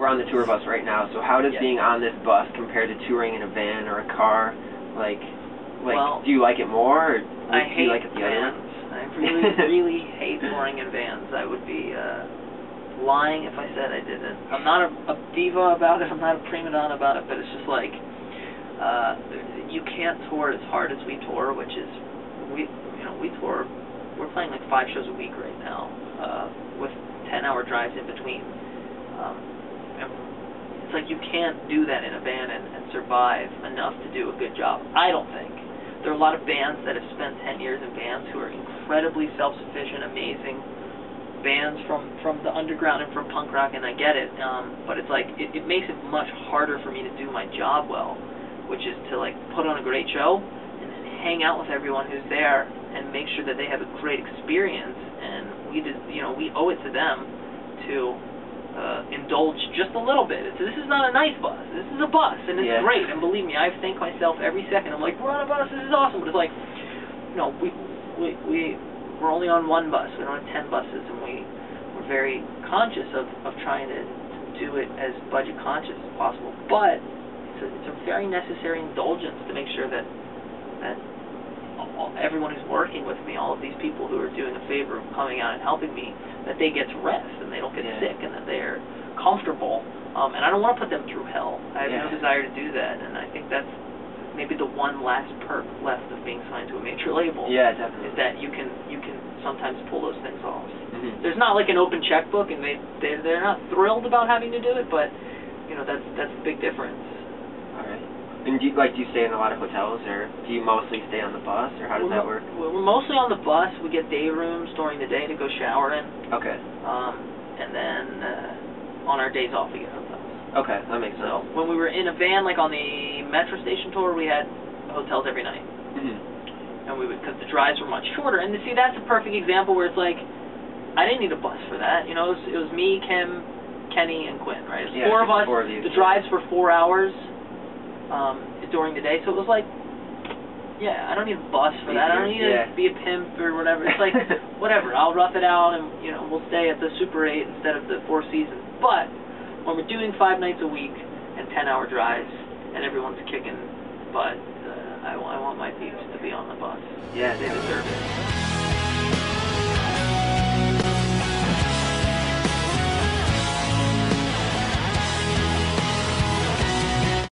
we're on the tour bus right now. So how does being on this bus compare to touring in a van or a car? Like, well, do you like it more, or do hate you like it the other way? vans. I really hate touring in vans. I would be lying if I said I didn't. I'm not a diva about it. I'm not a prima donna about it. But it's just like you can't tour as hard as we tour, which is we tour. We're playing like 5 shows a week right now, with 10-hour drives in between. And it's like you can't do that in a van and survive enough to do a good job. I don't think. There are a lot of bands that have spent 10 years in bands who are incredibly self-sufficient, amazing bands from the underground and from punk rock, and I get it. But it's like it makes it much harder for me to do my job well, which is to like put on a great show and then hang out with everyone who's there and make sure that they have a great experience. And we owe it to them to indulge just a little bit. This is not a nice bus. This is a bus, and it's great. And believe me, I thank myself every second. I'm like, we're on a bus. This is awesome. But it's like, no, we're only on one bus. We don't have 10 buses, and we're very conscious of trying to do it as budget conscious as possible. But it's a very necessary indulgence to make sure that everyone who's working with me, all of these people who are doing a favor of coming out and helping me, that they get to rest and they don't get sick and that they're comfortable. And I don't want to put them through hell. I have no desire to do that, and I think that's maybe the one last perk left of being signed to a major label. Yeah, definitely. Is that you can sometimes pull those things off. Mm-hmm. There's not like an open checkbook, and they're not thrilled about having to do it, but that's the big difference. All right. And do you stay in a lot of hotels, or do you mostly stay on the bus, or how does that work? We're mostly on the bus. We get day rooms during the day to go shower in. Okay. And then on our days off we get hotels. Okay, that makes sense. So when we were in a van, like on the Metro Station tour, we had hotels every night. Mm-hmm. And because the drives were much shorter. And see, that's a perfect example where it's like, I didn't need a bus for that. It was me, Kim, Kenny, and Quinn, right? It was 4 of us. The drives were 4 hours. During the day, so it was like, I don't need a bus for that. I don't need to be a pimp or whatever. It's like, whatever, I'll rough it out, and we'll stay at the Super 8 instead of the Four Seasons. But when we're doing 5 nights a week and 10-hour drives, and everyone's kicking butt, I want my peeps to be on the bus. Yeah, they deserve it.